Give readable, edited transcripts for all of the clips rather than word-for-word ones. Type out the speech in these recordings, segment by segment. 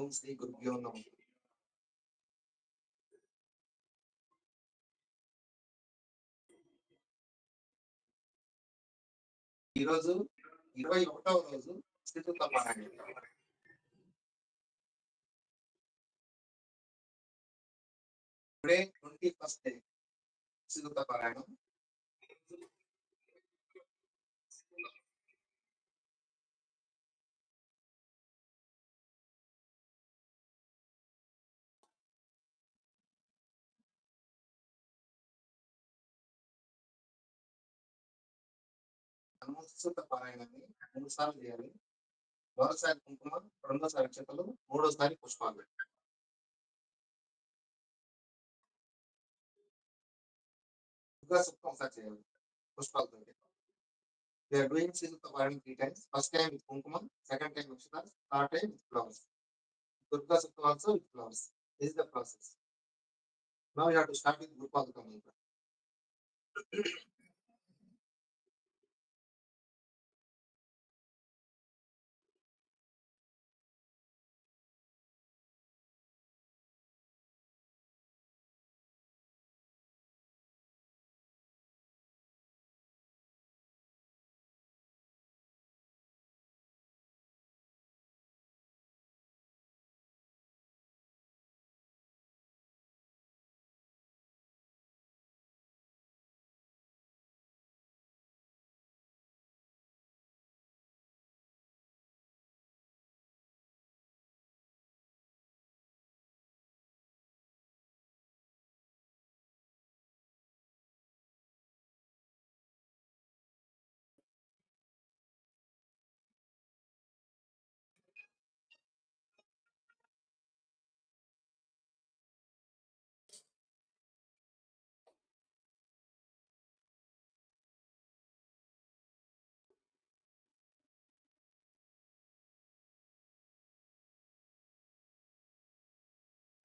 ఓం శ్రీ గురుభ్యో నమః. ఈరోజు 21వ రోజు శ్రీసూక్త పారాయణం. టుడే 21st డే శ్రీసూక్త పారాయణం. శ్రీసూక్త పారాయణాన్ని 3 సార్లు చేయాలి. మొదటిసారి కుంకుమ, రెండోసారి అక్షతలు, మూడోసారి పుష్పాలు. దుర్గా సూక్తం ఒకసారి చేయాలి పుష్పాలతో. We are doing Srisukta Paranam 3 times. First time with Kumkuma, second time with Akshatas, third time with flowers. Durga Sukta also with flowers. This is the process. Now we have to start with Gurupalaka mantra.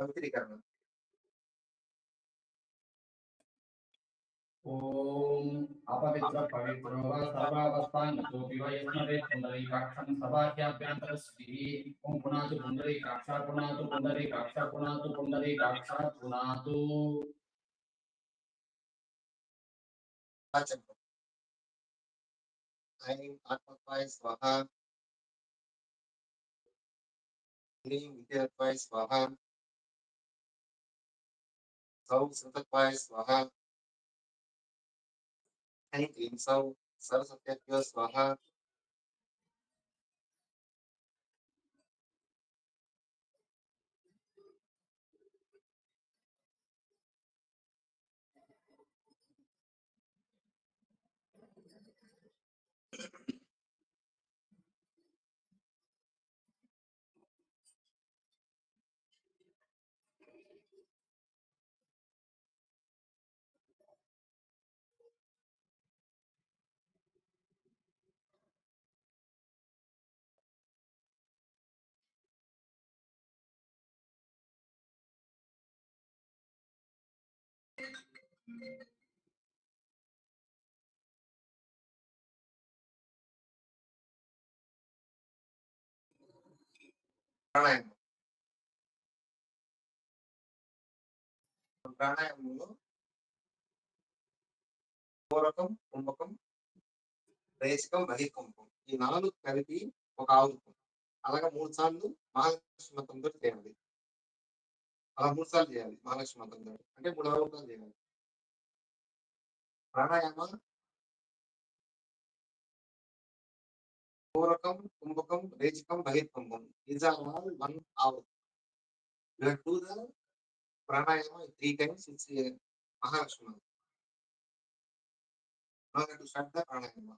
పవిత్రీకరణ. ఓం అపవిత్ర పవిత్రో వా సర్వావస్థాన్యతోపి వా యస్మదే పుండరీకాక్షం సభాఖ్యాభ్యంతరస్థితిः ఓం పునాతు పుండరీకాక్ష పునాతు పుండరీకాక్ష పునాతు పుండరీకాక్ష పునాతు. వాచకం. ఐం ఆత్మత్వాయ స్వాహ. హ్రీం విద్యాత్వాయ స్వాహ. సౌ సృతత్వాయ స్వాహ. ఐం క్లీం సౌ సరస్వత్యభ్యో స్వాహ. ప్రాణాయామం. ప్రాణాయామంలో పూరకం, కుంభకం, రేచకం, బహిర్కుంభకం ఈ 4 కలిపి ఒక ఆవృతం. అలాగా 3 సార్లు మహాలక్ష్మి మంత్రంతో చేయాలి. అలా 3 సార్లు చేయాలి మహాలక్ష్మి మంత్రంతో. అంటే 3 ఆవృతాలు చేయాలి. Pranayama పూరకం, కుంభకం, రేచకం, బహిర్కుంభం. These are all one ఆవృతం. You have to do the pranayama 3 times. It's a Mahalakshmi mantra. Now you have to start the pranayama.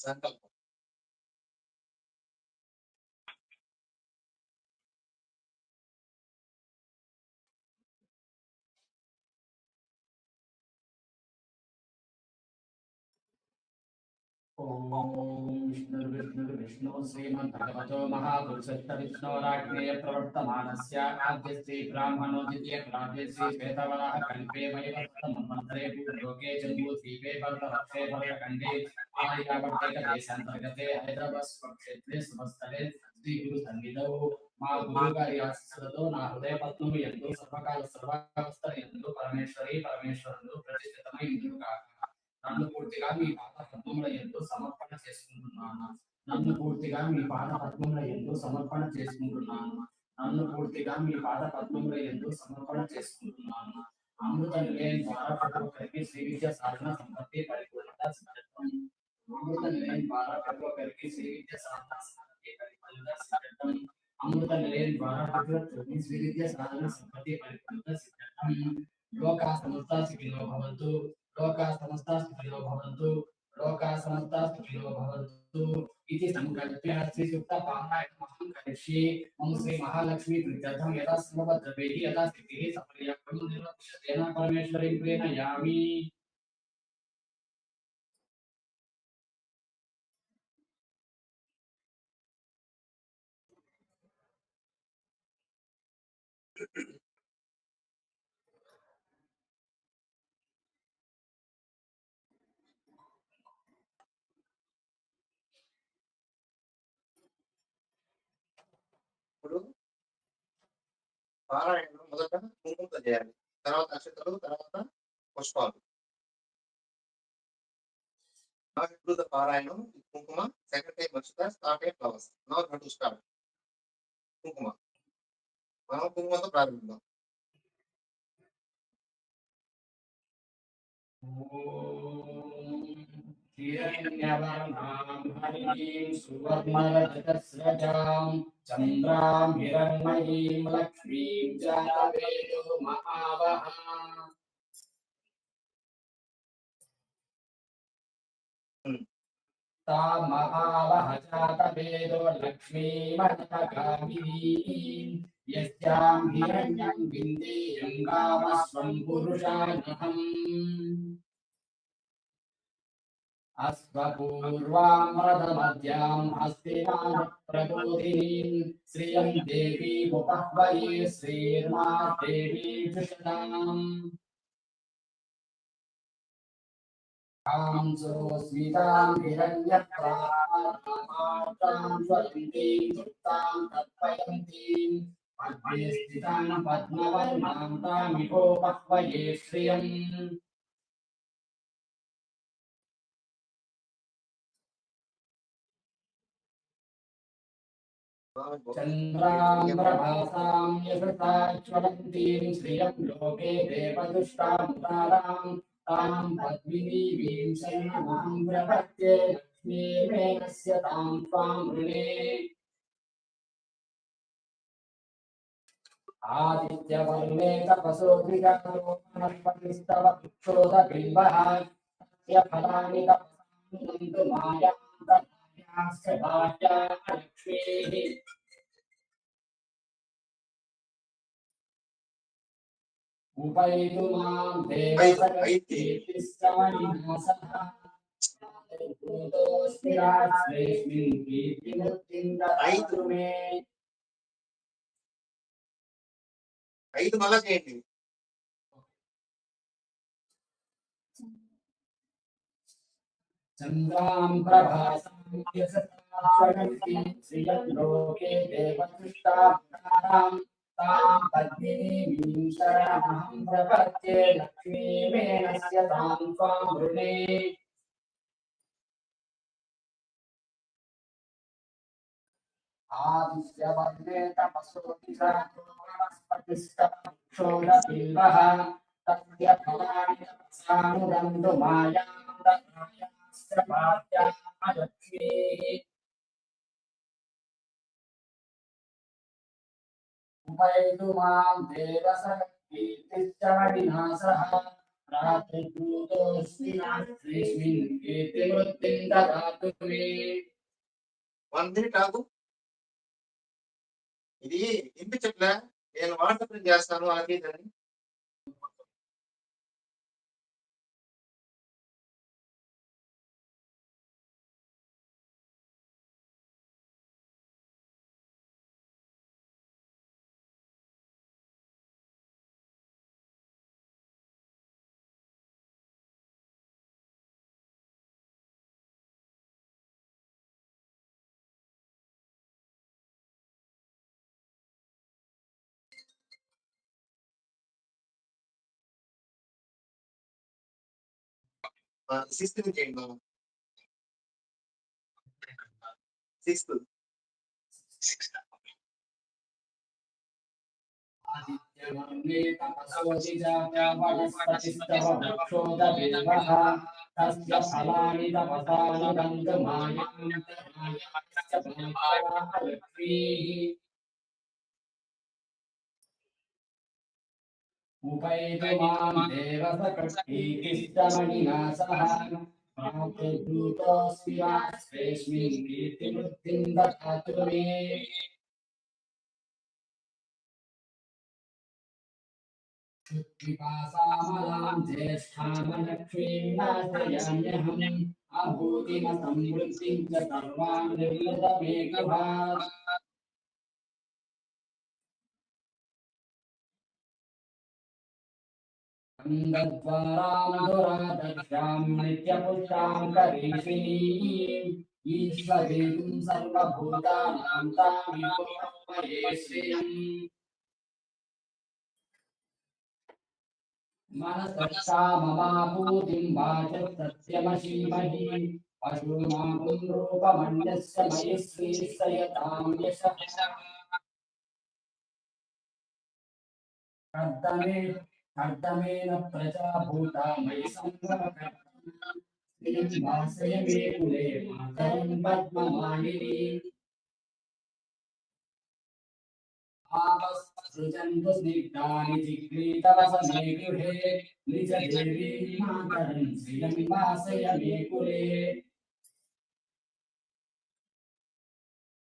సంకల్పం. ओम विष्णु श्रीमद्भगवतो महापुरुषोत्तरविष्णोराज्ञे प्रवर्तमानस्य आद्य श्री ब्राह्मणोदित्य प्राप्य श्री श्वेतवराह कल्पे वैवस्वतमन्वन्तरे भूलोके जम्बूद्वीपे भरतवर्षे भरतखण्डे आर्यावर्तेक देशान्तर्गते हैदराबाद क्षेत्रे सुमस्तरे श्री गुरु सन्निधौ మా గురువు గారి ఆశీస్సులతో నా హృదయ పద్మము యందు సర్వకాల సర్వావస్థ యందు పరమేశ్వరుడు ప్రతిష్ఠితమై ఉండును గాక. నన్ను పూర్తిగా మీ పాద పద్మముల యందు సమర్పణ చేసుకుంటున్నాను. నన్ను పూర్తిగా మీ పాద పద్మముల యందు సమర్పణ చేసుకుంటున్నాను. నన్ను పూర్తిగా మీ పాద పద్మముల యందు సమర్పణ చేసుకుంటున్నాను. అమృత నిలయం ద్వారా ప్రతి ఒక్కరికి శ్రీ విద్య సాధన సంపత్తి పరిపూర్ణత సిద్ధించడం. అమృత నిలయం ద్వారా ప్రతి ఒక్కరికి శ్రీ విద్య సాధన సంపత్తి పరిపూర్ణత సిద్ధించడం. అమృత నిలయం ద్వారా ప్రతి ఒక్కరికి శ్రీ విద్య సాధన సంపత్తి పరిపూర్ణత సిద్ధించడం. లోకా సమస్త సుఖినో భవంతు. లోకా సమస్తా సుఖినో భవంతు. లోకా సమస్తా సుఖినో భవంతు इति संकल्प्य श्री सूक्त पारायणमहं करिष्ये. ओम श्री महालक्ष्मी प्रीत्यर्थं यदा सर्वद्रव्यैः यदा स्थितिः सपर्याप्तं निर्वक्ष्यतेन परमेश्वरीं प्रेरयामि. ఇప్పుడు పారాయణం మొదట కుంకుమతో చేయాలి, తర్వాత అక్షతలు, తర్వాత పుష్పాలు. Now do the పారాయణం with కుంకుమ, second time Akshata, third time flowers. Now we have to start. కుంకుమ. మనం కుంకుమతో ప్రారంభిద్దాం. हिरण्यवर्णां हरिणीं सुवर्णरजतस्रजां चन्द्रां हिरण्मयीं लक्ष्मीं जातवेदो महावः. तामहावः जातवेदो लक्ष्मीमनकामिनीं यस्यां हिरण्यं विन्देयं कामस्वं पुरुषानहम्. अस्वपूर्वामृतमद्याम् हस्तिनाथप्रबोधिनीं श्रियं देवीमुपह्वये श्रीर्मा देवी जुषताम्. कांसोऽस्मितां हिरण्यप्राणां ज्वलन्तीं सुप्तां तत्पयन्तीं पद्मे स्थितां पद्मवर्णां तामिहोपह्वये श्रियम्. चन्द्रां प्रभासां यशसा ज्वलन्तीं श्रियं लोके देवदुष्टामुदारां तां पद्मिनीं शरणमहं प्रपद्ये. लक्ष्मीर्मेणस्य तां त्वां वृणे. आदित्यवर्णे तपसो द्विजातो वनस्पतिस्तव पुक्षोदबिम्बः तस्य फलानि तपसां नन्तु मायां तदायाश्च बाह्या लक्ष्मीः. उपैतु मां देवसखीर्तिश्चमनिनासः भूतोऽस्मि राष्ट्रेऽस्मिन् कीर्तिमुक्तिं ददातु मे. 5 మళ్ళా చేయండి. चन्द्रां प्रभासां यशसा ज्वलन्तीं श्रियं लोके देवदुष्टामुदारां तां पद्मिनीं शरणमहं प्रपद्ये. लक्ष्मीर्मेणस्य तां त्वां वृणे. आदित्यवर्णे तपसो द्विजातो वनस्पतिस्तव पुक्षोदबिम्बः तस्य फलानि तपसानुदन्तु मायां तदायाश्च बाह्या लक्ष्मीः. उपैतु मां देवसखीर्तिश्चमनिनासः रात्रिभूतोऽस्मि रात्रिस्मिन् कीर्तिवृत्तिं ददातु मे 1 minute ఆగు. ఇది వినిపించట్లే, నేను వాట్సాప్ చేస్తాను అది ఇదని. సిక్స్త్ నుంచి చేయండి బాబు. సిక్స్త్ आदित्यवर्णे तपसोऽधिजाता वनस्पतिस्तव वृक्षोददेवः तस्य फलानि तपसानुगन्धमायान्तरायाश्च भूताः लक्ष्मीः उपैतु मां देवसकटीकिष्टमणिना सह प्राप्तभूतोऽस्मि राष्ट्रेऽस्मिन् कीर्तिवृत्तिं ददातु मे पिपासामलां ज्येष्ठामलक्ष्मीं नाशयाम्यहम् अभूतिमसंवृत्तिं च सर्वां निर्मृतमेकभात् स्कन्दद्वारां दुरादर्शां नित्यपुष्टां करीषिणीम् ईश्वरीं सर्वभूतानां तामिहोपये श्रियम् मनसष्टाममापूतिं वाचः सत्यमशीमहि पशूनां रूपमन्यस्य मयि श्रीसयतां यशः कर्दमेन प्रजा भूता मयि संवकर्तुं वासय मे कुले मातरं पद्ममालिनी आपस्सृजन्तु स्निग्धानि जिग्रीतवसने गृहे निजदेवीं मातरं श्रियं वासय मे कुले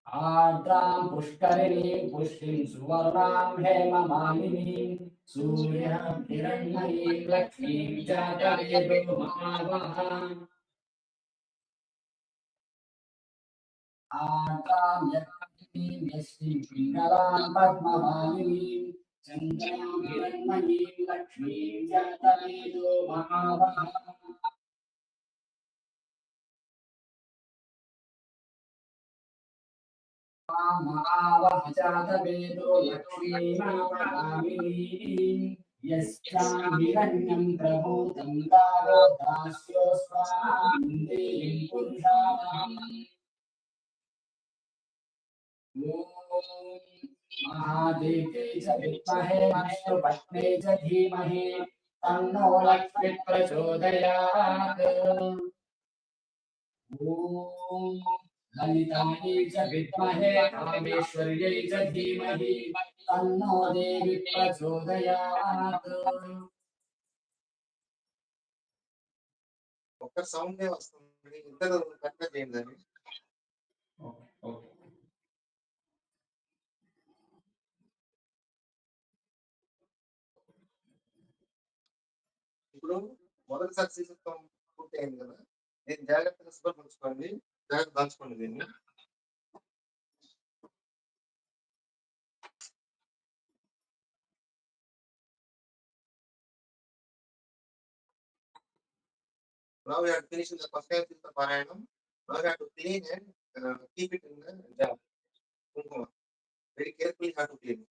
आर्द्रां पुष्करिणीं पुष्टिं सुवर्णां हेममालिनीं सूर्यः हिरण्मयीं लक्ष्मीं जातवेदो महावः आर्द्रां यत्किनीं यष्टिं पिङ्गलां पद्ममालिनीं चन्द्रां हिरण्मयीं लक्ष्मीं जातवेदो महावः महावहजातवेदो लक्ष्मीमापगामिनीं यस्यां हिरण्यं प्रभूतं गावो दास्योऽस्मान् देवीं पुरुषाणाम् ॐ महादेव्यै च विद्महे विष्णुपत्न्यै च धीमहि तन्नो लक्ष्मी प्रचोदयात् ॐ ललितायै च विद्महे कामेश्वर्यै च धीमहि तन्नो देवी प्रचोदयात् ఒక్క సౌండే వస్తుంది, ఇద్దరు కరెక్ట్గా చేయండి దాన్ని. ఓకే ఇప్పుడు మొదటిసారి శ్రీసూక్తం పూర్తి అయింది కదా, దీన్ని జాగ్రత్తగా శుభ్రపరచుకోండి, జాగ్రత్త దాచుకోండి దీన్ని. Now we are finishing the first time Sutta Parayanam. Now we have to clean and keep it in the jar. Kumkuma. Very carefully have to clean it.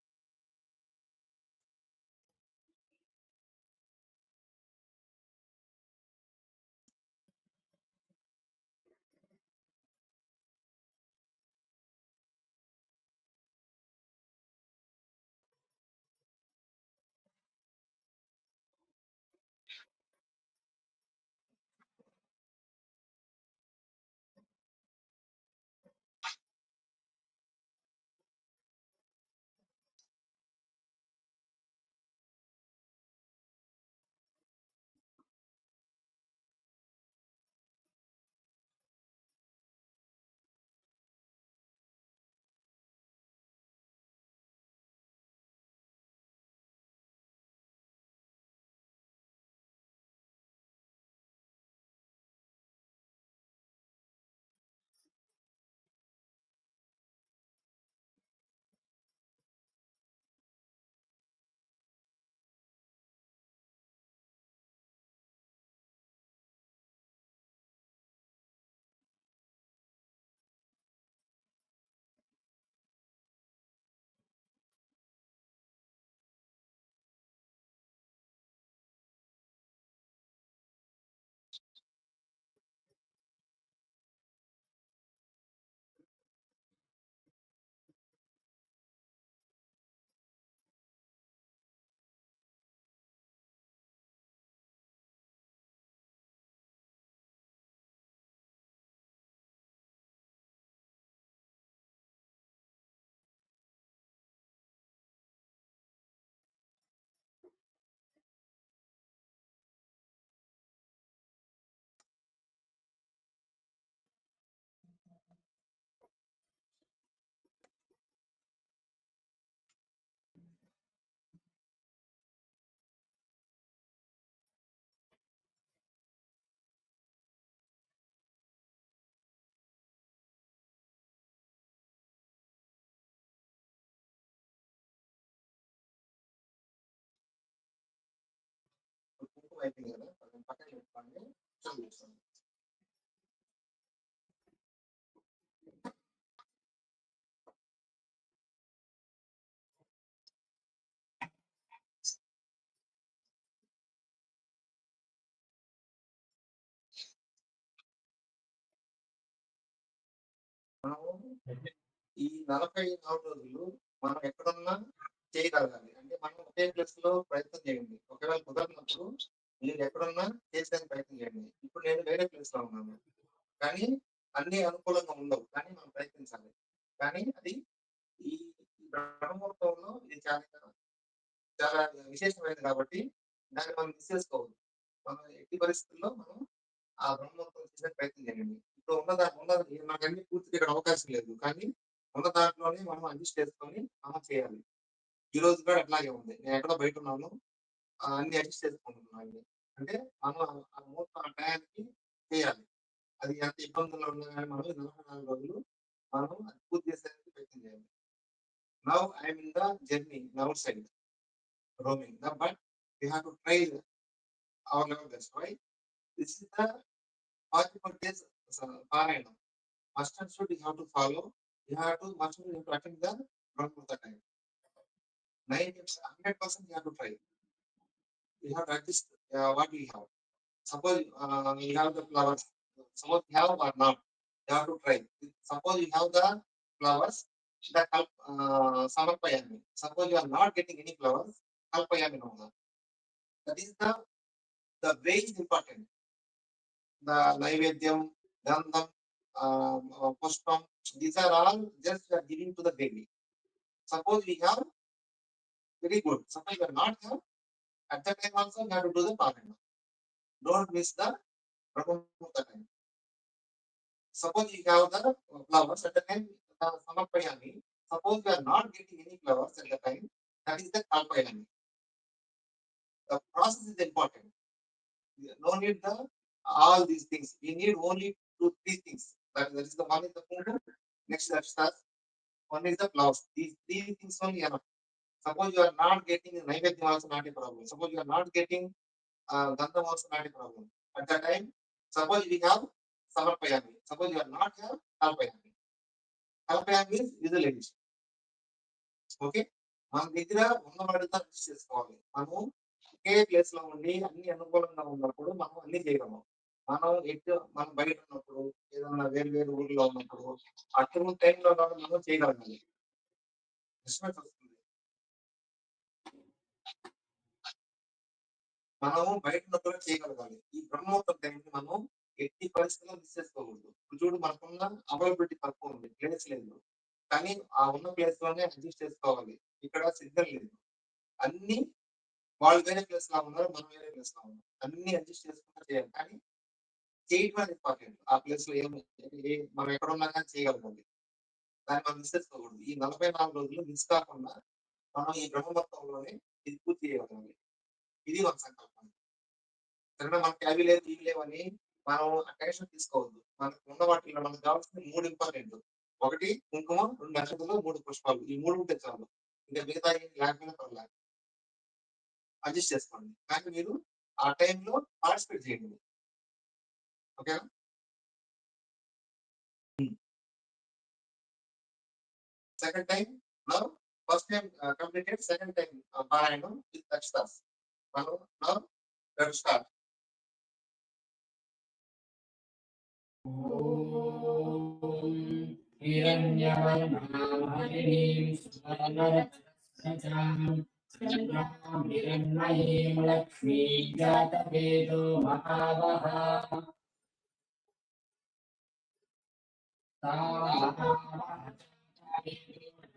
అయిపోయింది కదా, పక్కన పెట్టుకోండి. చూపిస్తాను. మనము ఈ 44 రోజులు మనం ఎక్కడున్నా చేయగలగాలి. అంటే మనం ఒకే ప్లేస్‌లో ప్రయత్నం చేయండి. ఒకవేళ కుదరనప్పుడు మీరు ఎక్కడున్నా చేసేదానికి ప్రయత్నం చేయండి. ఇప్పుడు నేను వేరే ప్లేస్‌లో ఉన్నాను. కానీ అన్నీ అనుకూలంగా ఉండవు. కానీ మనం ప్రయత్నించాలి. కానీ అది ఈ బ్రహ్మముహూర్తంలో ఇది చాలా చాలా విశేషమైనది కాబట్టి దాన్ని మనం మిస్ చేసుకోవద్దు. మనం ఎట్టి పరిస్థితుల్లో మనం ఆ బ్రహ్మముహూర్తం చేసే ప్రయత్నం చేయండి. ఇప్పుడు ఉన్నది నాకన్నీ పూర్తిగా ఇక్కడ అవకాశం లేదు. కానీ ఉన్న దాంట్లోనే మనం అడ్జస్ట్ చేసుకొని మనం చేయాలి. ఈ రోజు కూడా అట్లాగే ఉంది. నేను ఎక్కడో బయటున్నాను. అన్నీ అడ్జస్ట్ చేసుకుంటున్నాను. అంటే మనం ఆ ముహూర్తం ఆ టయానికి చేయాలి. అది ఎంత ఇబ్బందుల్లో ఉన్నా గాని మనం 44 రోజులు మనం అది పూర్తి చేసేందుకు ప్రయత్నం చేయాలి. Now I am in the journey in out side roaming. But we have to try our level best. Why? This is the 44 days Parayana. Must and should you have to follow. You have to must and you have to attend the Brahmurta time. 100% you have to try. You have to adjust what we have. Suppose you have the flowers. Suppose you have or not. You have to try. Suppose you have the flowers, the samarpayami. Suppose you are not getting any flowers, kalpayami no. That is the way is important. The naivedyam, gandham, pushpam. These are all just giving to the deity. Suppose we have very good. Suppose you are not have, at that time also you have to do the parayana. Don't miss the Brahmamurta time. Suppose you have the flowers at the time, the Samapayani. Suppose you are not getting any flowers at the time, that is the Kalpayani. The process is important. No need the all these things. We need only 2-3 things. That is the one is the Kundu, next is the stars, one is the flowers. These 3 things only enough. Suppose you are not getting Naivedyam also not a problem. Suppose you are not getting Gandham also not a problem. At that time, suppose we have Samarpayami. Suppose you are not have Kalpayami. Kalpayami means visual edition. Okay. మన దగ్గర ఉన్న వాటితో adjust చేసుకోవాలి. మనము ఒకే ప్లేస్‌లో ఉండి అన్ని అనుకూలంగా ఉన్నప్పుడు మనం అన్నీ చేయగలం. మనం బయట ఉన్నప్పుడు ఏదన్నా వేరు వేరు ఊర్లో ఉన్నప్పుడు అటువంటి టైంలో కూడా మనం చేయగలగాలి. డిస్టర్బెన్స్ వస్తుంది. మనము బయట ఉన్నప్పుడు చేయగలగాలి. ఈ బ్రహ్మోత్తర టైంని మనం ఎట్టి పరిస్థితుల్లో మిస్ చేసుకోకూడదు. ఇప్పుడు చూడు మనకున్న అవైలబిలిటీ తక్కువ ఉంది. ప్లేస్ లేదు. కానీ ఆ ఉన్న ప్లేస్‌లోనే అడ్జస్ట్ చేసుకోవాలి. ఇక్కడ సిగ్నల్ లేదు. అన్నీ వాళ్ళు వేరే ప్లేస్‌లో ఉన్నారు. మనం వేరే ప్లేస్‌లో ఉన్నాం. అన్నీ అడ్జస్ట్ చేసుకుంటూ చేయాలి. కానీ చేయడం అనేది ఇంపార్టెంట్. ఆ ప్లేస్‌లో మనం ఎక్కడున్నా కానీ చేయగలగాలి. దాన్ని మనం మిస్ చేసుకోకూడదు. ఈ 44 రోజులు మిస్ కాకుండా మనం ఈ బ్రహ్మముహూర్తంలోనే ఇది పూర్తి చేయగలగాలి. ఇది మన సంకల్పం. సరేనా? మనకి అవి లేవు, ఇవి లేవని మనం టెన్షన్ తీసుకోవద్దు. మనకు ఉన్న వాటిల్లో మనకు కావాల్సింది 3 ఇంపార్టెంట్. 1 కుంకుమ, 2 అక్షతలు, 3 పుష్పాలు. ఈ 3 ఉంటే చాలు. ఇంకా మిగతాయి లేకపోయినా పర్లేదు. అడ్జస్ట్ చేసుకోండి. కానీ మీరు ఆ టైంలో పార్టిసిపేట్ చేయండి. ఓకేనా? Second time now first time completed. Second time పారాయణం విత్ అక్షతాస్. మనం నౌ లెట్ స్టార్ట్. हिरण्यवर्णां हरिणीं सुवर्णरत्नस्रजां चन्द्रां हिरण्मयीं लक्ष्मीं जातवेदो महावः तां महावः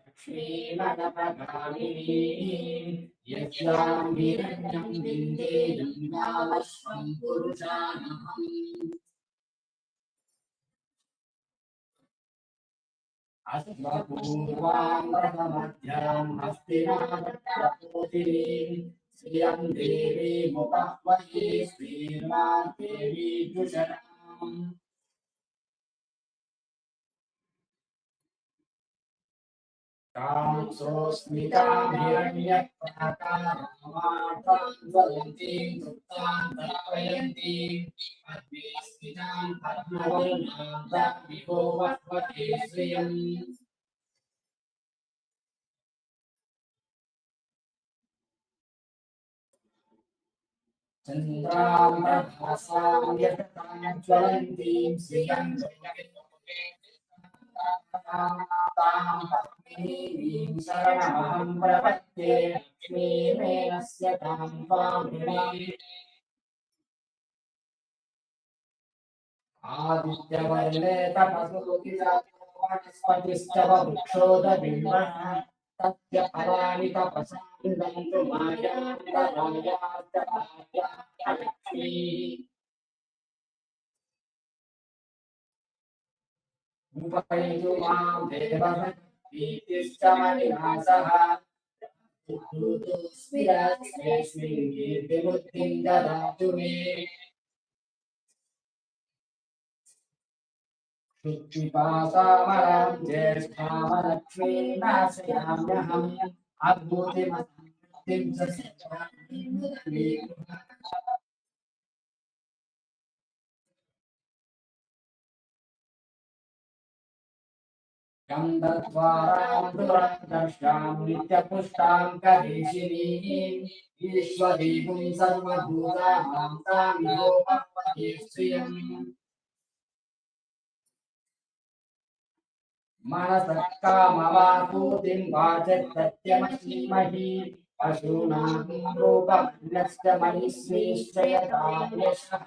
लक्ष्मीमनपगामिनीं यस्यां हिरण्यं विन्देयं यावश्वं पुरुषानहम् अश्वपूर्वाङ्गमध्यां हस्तिनादप्रपोतिनीं श्रियं देवीमुपह्वये श्रीर्वां देवी जुषताम् कांसोऽस्मिताभिरण्यप्राकारामात्राञ्ज्वलन्तीं तृप्तान्तरावयन्तीं अग्निस्मितां पद्मवर्णां विभो वह्वते श्रियम् चन्द्रां प्रभासां यशतां ज्वलन्तीं श्रियं तां पद्मिनीं शरणमहं प्रपद्ये लक्ष्मीर्मेणस्य तां त्वामृणे आदित्यवर्णे तपसोऽपि जातो वनस्पतिश्च वृक्षोदबिम्बः तस्य फलानि तपसा विदन्तु मायान्तरायाश्च लक्ष्मीः उपैतु मां देवभक्तिश्च मणिनासः स्मिरास्मेऽस्मिन् कीर्तिमुक्तिं ददातु मे क्षुत्पिपासामरां ज्येष्ठामलक्ष्मीं नाशयाम्यहम् अद्भुतिमतिं च गन्धद्वारां दुरादर्शां नित्यपुष्टां करीशिनीम् ईश्वरीं सर्वभूतानां तामिहो भगवती श्रियम् मनसः कामवापूतिं वाचस्तत्यमशीमहि पशूनां रूपमन्यश्च मयि श्रीश्चयतां यशः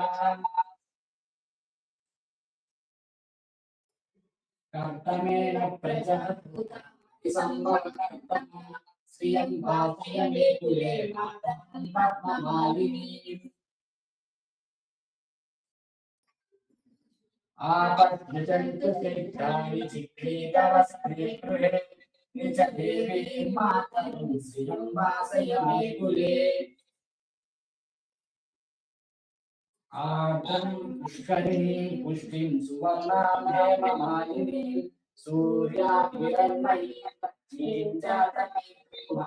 कर्तमेन प्रजहतु संवकर्तम् श्रियं वाचय मे कुले मातरं पद्ममालिनीम् आपद्यजन्तु चित्राणि चित्रीकवस्त्रे गृहे निज देवीं मातरं श्रियं वासय मे कुले आर्द्रं पुष्करिणीं पुष्टिं सुवर्णां हेममालिनीं सूर्याभिरण्मयीं लक्ष्मीं जातवेदीम्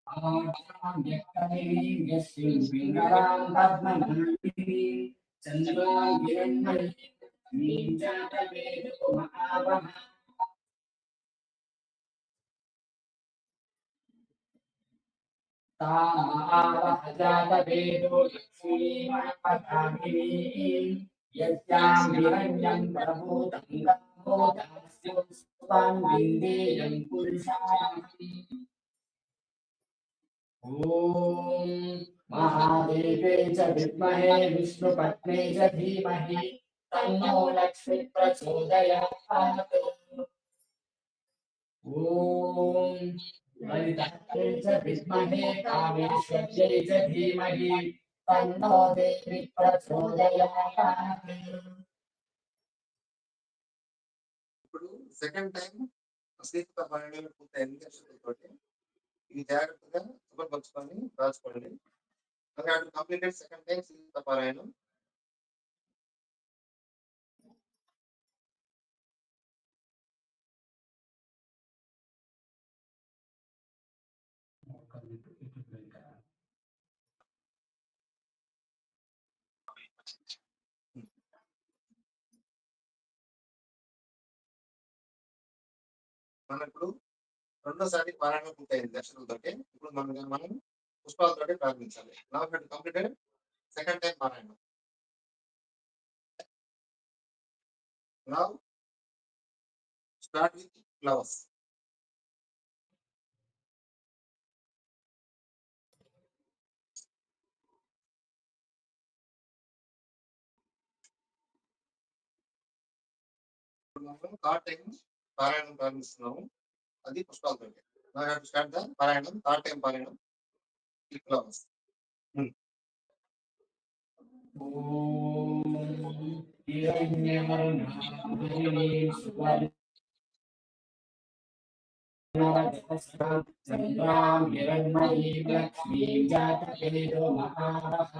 आर्द्रां व्यक्तनिरीं यश्रीं पिङ्गलां पद्मनाभिनीं चन्द्रां हिरण्मयीं लक्ष्मीं जातवेदो महावः तामावहजातवेदो लक्ष्मीमणपदामिनीं यस्यां हिरण्यं प्रभूतं गम्भोदास्योस्तां विन्देयं पुरुषाणम् ॐ महादेवे च विद्महे विष्णुपत्नी च धीमहि तन्नो लक्ष्मी प्रचोदयात् ॐ ललितायै च विद्महे कामेश्वर्यै च धीमहि तन्नो देवी प्रचोदयात् ఇప్పుడు సెకండ్ టైం శ్రీకృత పారాయణలు పూర్తయింది అక్షరాలతోటి ఇది జాగ్రత్తగా శుభ్రపరచుకొని రాసుకోండి కంప్లీటెడ్ సెకండ్ టైం శ్రీకృత పారాయణం మనం ఇప్పుడు రెండోసారి పారాయణం పూర్తయింది అక్షరాలతోటి ఇప్పుడు మనం పుష్పాలతోటి ప్రారంభించాలి నౌ కంప్లీటెడ్ సెకండ్ టైం పారాయణం నౌ స్టార్ట్ విత్ ఫ్లవర్స్ మనం థర్డ్ టైం పారాయణం ప్రారంభిస్తున్నాము అది పుష్పాలతోటి నౌ స్టార్ట్ ద పారాయణం థర్డ్ టైం పారాయణం విత్ ఫ్లవర్స్ चन्द्रां हिरण्मयीं लक्ष्मीं जातवेदो महावः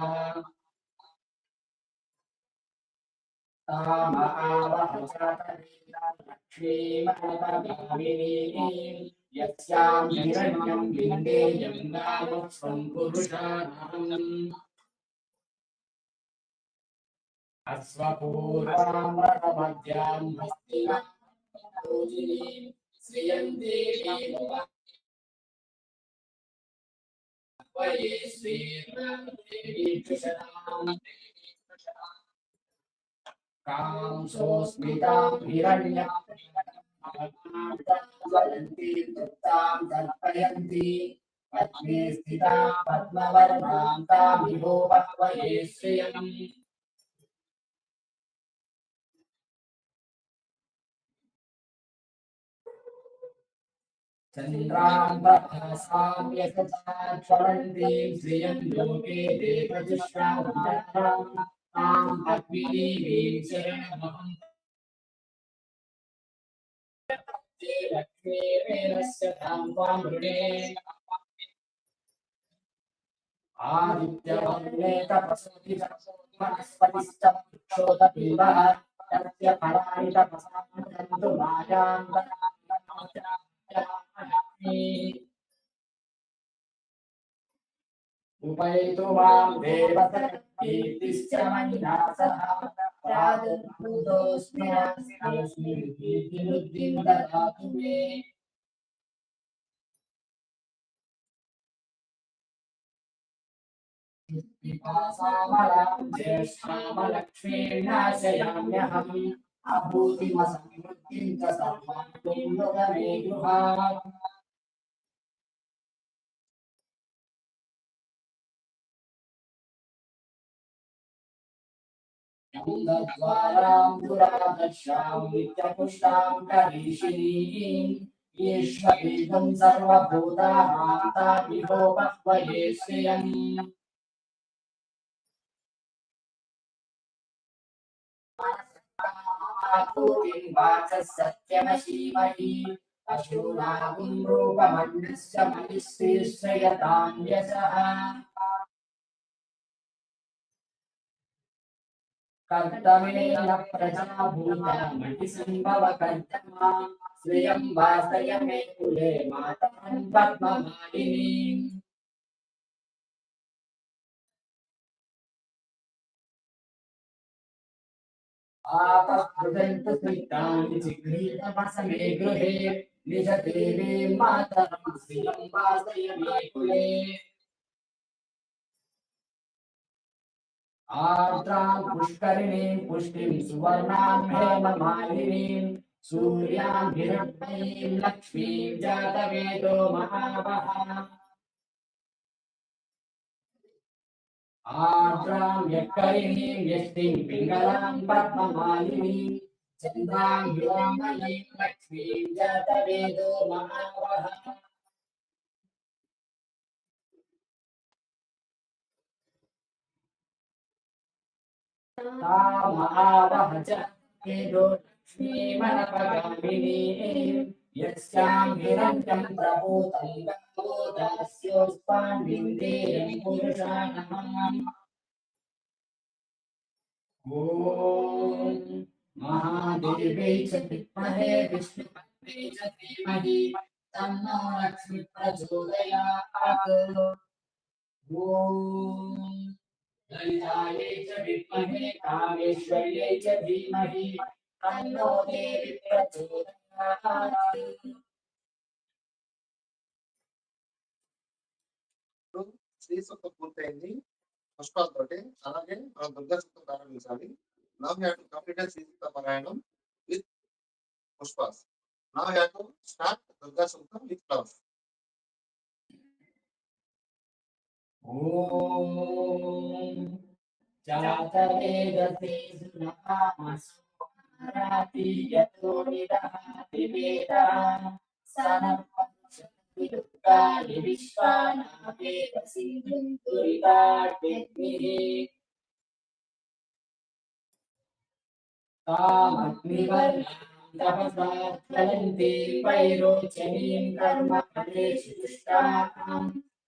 लक्ष्मीमनपगामिनीं यस्यां हिरण्यं विन्देयं गावस्वं पुरुषाणाम् अश्वपूर्वां रथमध्यां हस्तिनां पूजिनीं श्रियं देवीं वये श्रीदेवीं कांसोऽस्मितां हिरण्यां ज्वलन्तीं तृप्तां तर्पयन्ती पद्मे स्थितां पद्मवर्णां तामिहो वह्वये श्रियम् चन्द्रां प्रभासां यशसा ज्वलन्तीं श्रियं लोके देवजुष्टां तां पद्मिनीं शरणमहं लक्ष्मीर्वेदस्य तां त्वां वृणे आदित्यवर्णे तपसोऽपि वनस्पतिश्च वृक्षोदपिल्वः तस्य फलानि तपसां गन्तु मायां उपैतु मां देवतकीर्तिश्च मयिना सह प्रादुर्भूतोऽस्मि नास्मि कीर्तिबुद्धिं ददातु मे पिपासामलां ज्येष्ठामलक्ष्मीं नाशयाम्यहम् अभूतिमसमृद्धिं च सर्वां मे गृहात् द्वारां दुरादर्शां नित्यपुष्टां करीषिणीं ईश्वरीं सर्वभूतानां तामिहो वह्वये श्रियम् भूतिं वाचः सत्यमशीमहि अशूनागुं रूपमन्यस्य मयिश्रीश्रयतां यशः कर्तमेन प्रजाभूता मणिसम्भव कर्तमा श्रियं वासय मे कुले मातरं पद्ममालिनीम् आपस्पृशन्तु स्निग्धानि चिक्रीतवसमे गृहे निजदेवीं मातरं श्रियं वासय मे कुले आर्द्रां पुष्करिणीं पुष्टिं सुवर्णां हेममालिनीं सूर्यां हिरण्मयीं लक्ष्मीं जातवेदो महावः आर्द्रां यक्करिणीं यष्टिं पिङ्गलां पद्ममालिनीं चन्द्रां हिरण्मयीं लक्ष्मीं जातवेदो महावः तामावह च वेदो लक्ष्मीमनपगामिनीं यस्यां हिरण्यं प्रभूतं गतो दास्योऽस्मान् विन्देयं पुरुषाणाम् ॐ महादेव्यै च विद्महे विष्णुपत्न्यै च धीमहि तन्नो लक्ष्मी प्रचोदयात् ॐ ललितायै च विद्महे कामेश्वर्यै च धीमहि तन्नो देवी प्रचोदयात् శ్రీ సూక్తం పూర్తయింది పుష్పాలతోటి. అలాగే మనం దుర్గా సూక్తం ప్రారంభించాలి. Now you have to complete Sri Sukta పారాయణం విత్ పుష్పాస్. Now you have to start Durga Suktam with flowers. ఓం జాతవేదసే సునకామసురాతి యతో నిదహాతి వేదః సనపక్షవిదుర్గాని విశ్వానావేద సింధుం దురితాగ్నిః तामग्निवर्णां तपसा ज्वलन्तीं वैरोचनीं कर्मफलेषु तुष्टां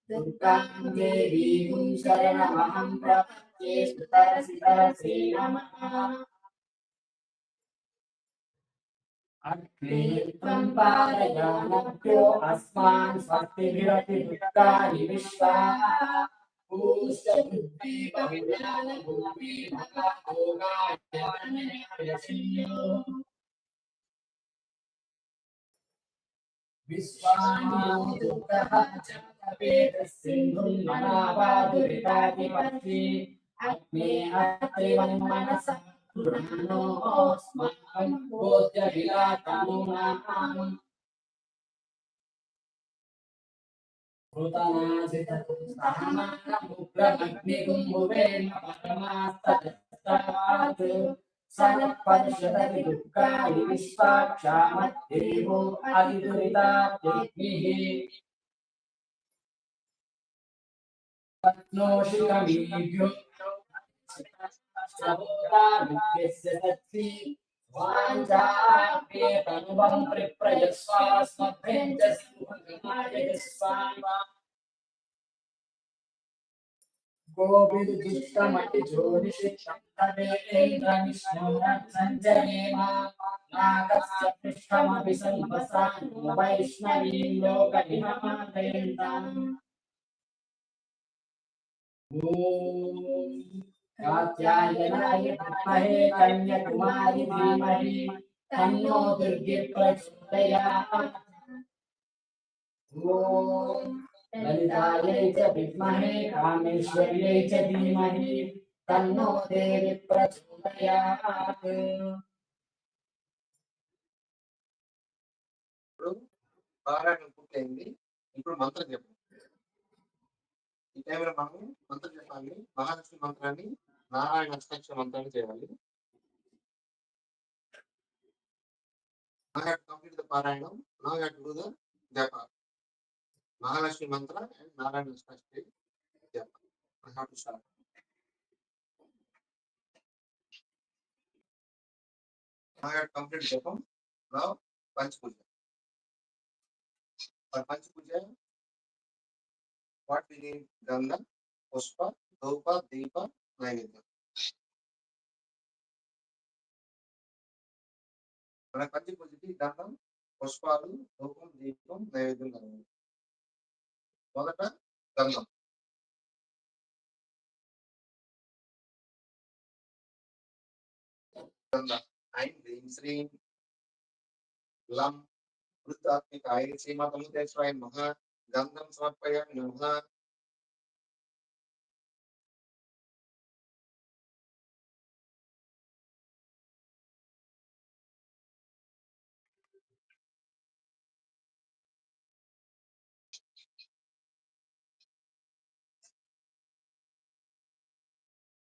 दुर्गां देवीं शरणमहं प्रपद्ये सुतरसि तरसे नमः अग्नित्वं पारयानभ्यो अस्मान् स्वस्तिभिरतिदुःखानि विश्वा पूश्च बुद्धि बहुज्ञानभूमि भोगाय विश्वानो दुर्गः जातवेदः सिन्धुं मनावादुरिताधिपत्ये अग्ने अत्रिवं मनसा पुराणोऽस्माकं बोध्यविलातमूनाम् भूतनासितमुग्रमग्निगुम्भुवेन परमास्ततस्तात् सनः दुःखानि विश्वाक्षामद्देवो अधिदुरिताग्निः पत्नोषिकमीभ्यो श्रवोदारुभ्यस्य सत्सि वाञ्छाप्येतनुवं प्रयस्वास्मभ्यञ्च सुभगमायस्वान् गोविदुष्टमतिजोनिषिक्षेन्द्रविष्णोरञ्जनेम नागस्य पृष्ठमपि संवसानो वैष्णवीं लोकनिहमादयन्ताम् ॐ कात्यायनाय विद्महे कन्याकुमारी धीमहि तन्नो दुर्गे प्रचोदयात् ॐ ललितायै च विद्महे कामेश्वर्यै च धीमहि तन्नो देवी प्रचोदयात् ఇప్పుడు పారాయణం పూర్తయింది. ఇప్పుడు మంత్రం చెప్పండి. ఈ టైంలో మనం మంత్రం చెప్పాలి. మహాలక్ష్మి మంత్రాన్ని నారాయణ అష్టాక్షర మంత్రాన్ని చేయాలి. Now you have to complete the Parayana. Now you have to do the Japa. Mahalakshmi mantra and Narayana Ashtakshari Japa. I have to start. Now you have to complete Japa. Now Panch Puja. For Panch Puja, what we need? Ganga, Pushpa, Dhupa, Deepa, Naivedya. మన పంచి పూజకి గంధం, పుష్పాలు, ధూపం, దీపం, నైవేద్యం కావాలి. మొదట గంధం. గంధ ఐం హ్రీం శ్రీం లం వృద్ధాత్మికాయ శ్రీమాతముదేశ్వరాయ నమః. గంధం సమర్పయామి నమః.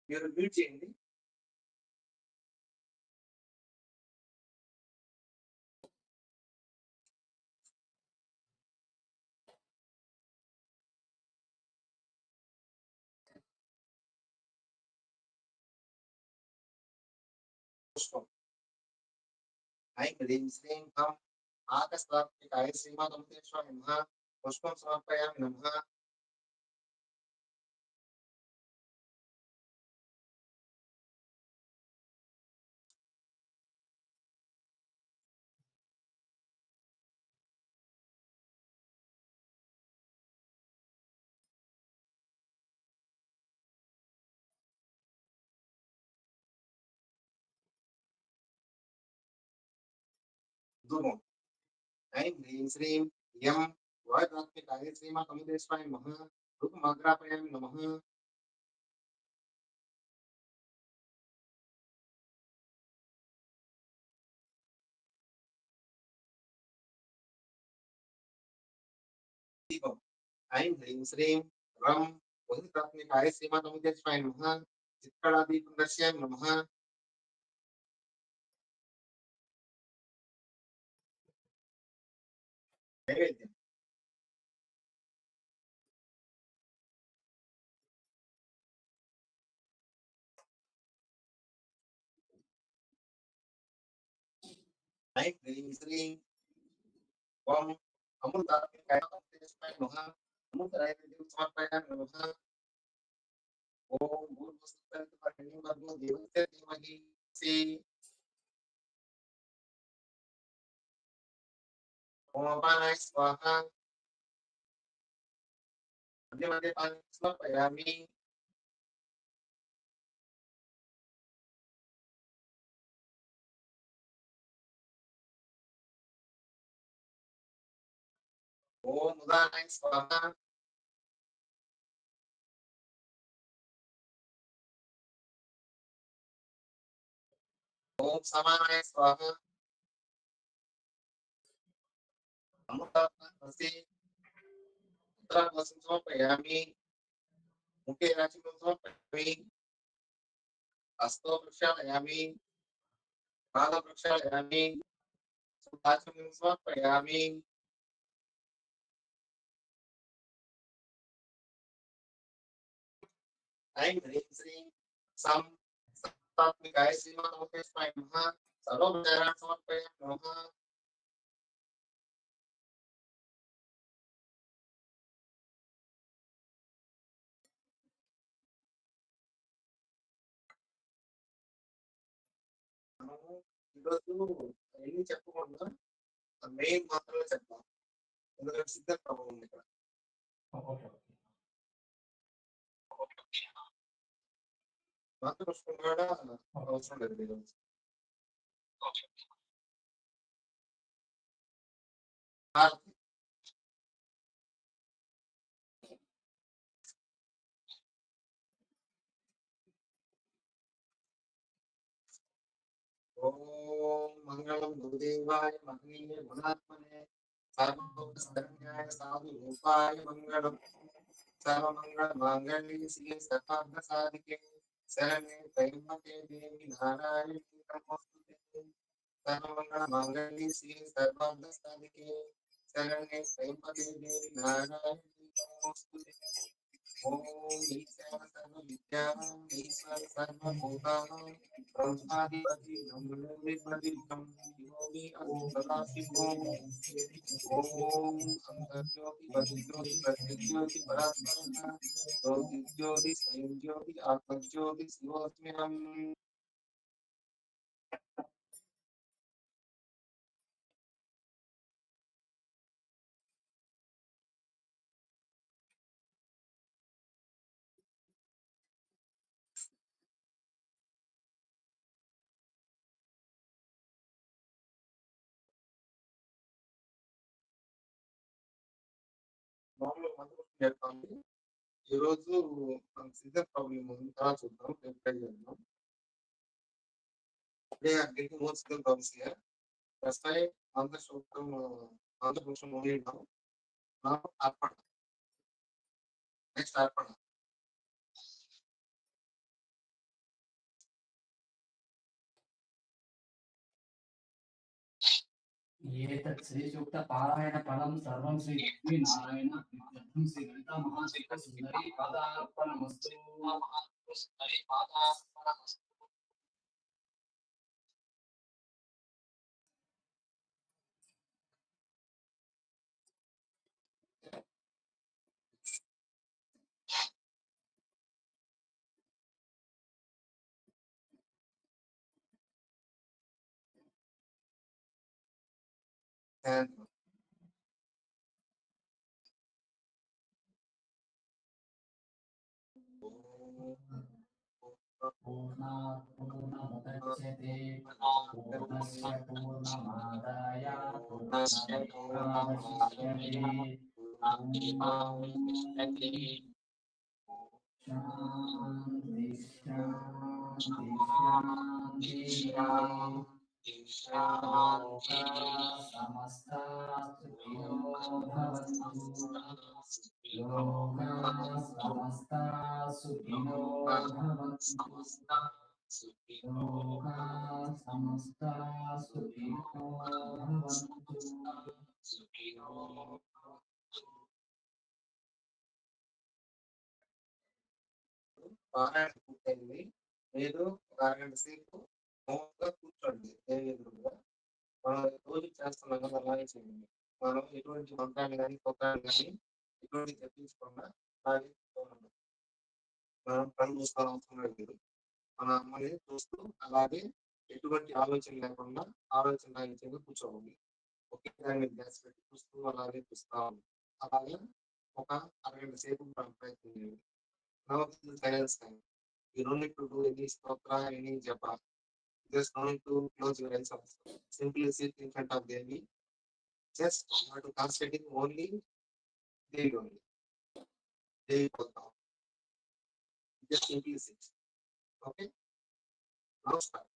మీరు మ్యూట్ చేయండి. పుష్పం ఐం హ్రీం శ్రీం హం ఆకస్మాత్మికాయ శ్రీమాతముదేశ్వరాయ నమః. పుష్పం సమర్పయామి నమః. ధూమం ఐం హ్రీం శ్రీం యం వాయురాత్మికాయ శ్రీమాతముదేశ్వరాయ నమః. ధూపమాగ్రాపయామి నమః. దీపం ఐం హ్రీం శ్రీం రం వహితాత్మికాయ శ్రీమాతముదేశ్వరాయ నమః. చిత్కళాదీపం దర్శయామి నమః. నైవేద్యం ఐం హ్రీం శ్రీం ఓం అమృతాత్మికాయ శ్రీమాతముదేశ్వరాయ నమః. అమృత నైవేద్యం సమర్పయామి నమః. ఓం భూర్భువస్సుః దేవస్య ధీమహి ఓం అపానాయ స్వాహ. మధ్య మధ్య పాని సమర్పయామి. ఓం ఉదానాయ స్వాహ. ఓం సమానాయ స్వాహ. అమృతాత్మసి ఉత్తరాభాసం సమర్పయామి. ముఖే రాశికం సమర్పయామి. హస్తో ప్రక్షాళయామి. పాద ప్రక్షాళయామి. సుభాషితం సమర్పయామి. ఐం హ్రీం శ్రీం సం సప్తాత్మికాయ శ్రీమాతమోకేశ్వరాయ నమః. సర్వోపచారాన్ సమర్పయామి నమః. మనము ఈరోజు ఎన్ని చెప్పకుండా మెయిన్ మాత్రమే చెప్తాం. ఎందుకంటే సిద్ధ ప్రభావం ఉంది ఇక్కడ. మంత్ర పుష్పం కూడా అవసరం లేదు ఈరోజు. హారతి. ఓం మంగళం గురుదేవాయ మహనీయ గుణాత్మనే సర్వోపశరణ్యాయ సాధు రూపాయ మంగళం. సర్వమంగళ మాంగళ్యే శ్రీ సర్వార్థ సాధికే శరణ్యే త్రయంబకే దేవి నారాయణి నమోస్తుతే. సర్వమంగళ మాంగళ్యే శ్రీ సర్వార్థ సాధికే శరణ్యే త్రయంబకే దేవి నారాయణి నమోస్తుతే. ఓం ఈశాన సర్వ విద్యానాం ఈశ్వర సర్వభూతానాం బ్రహ్మాధిపతి బ్రహ్మణోధిపతి బ్రహ్మయోగి సదాశివోం. ఓం అంతర్జ్యోతి బహిర్జ్యోతి ప్రత్యజ్యోతి పరాత్పరః జ్యోతి స్వయం జ్యోతి ఆత్మజ్యోతి శివోస్మ్యహం. మామూలుగా మంత్రం చెప్తాను. ఈరోజు మనకు సిద్ధ ప్రాబ్లం ఉంది, తర్వాత చూద్దాం, రేపు ట్రై చేద్దాం. They are getting more skill problems here. That's why on the short term, on the function only now. Now, Arpana. Next, Arpana. एतत् श्रीसूक्त पारायण फलं सर्वं श्री लक्ष्मीनारायण इत्यर्थं श्री ललिता महात्रिपुर सुंदरी पादार्पणमस्तु। And पूर्णात् पूर्णमुदच्यते पूर्णस्य पूर्णमादाय पूर्णमेवावशिष्यते। शान्ति शान्ति शान्ति। समस्ता सुखिनो भवन्तु। लोकाः समस्ता सुखिनो भवन्तु। लोकाः समस्ता सुखिनो भवन्तु। పారాయణ పూర్తయింది. మీరు ఒక అరగంట సేపు మౌనంగా కూర్చోండి దేవి ఎదురుగా. మనం రోజు చేస్తున్నాం కదా, అలాగే చేయండి. మనం ఎటువంటి మంత్రాన్ని కానీ స్తోత్రాన్ని కానీ ఎటువంటి తెప్పించకుండా అలాగే కూర్చోండి. మనం కళ్ళు చూసుకోవాల్సిన అవసరం లేదు. మన అమ్మని చూస్తూ అలాగే ఎటువంటి ఆలోచన లేకుండా ఆలోచన రాయించేది కూర్చోవాలి. ఒకే దాని మీద గ్యాస్ పెట్టి చూస్తూ అలాగే చూస్తా ఉంది. అలాగే ఒక అరగంట సేపు ప్రయత్నం చేయండి. Now this is silence time. You don't need to do any stotra, any japa. Just no need to close your eyes also. Simply sit in front of Devi. Just you have to concentrating only Devi only. Devi Pata. Just simply sit. Okay? Now start.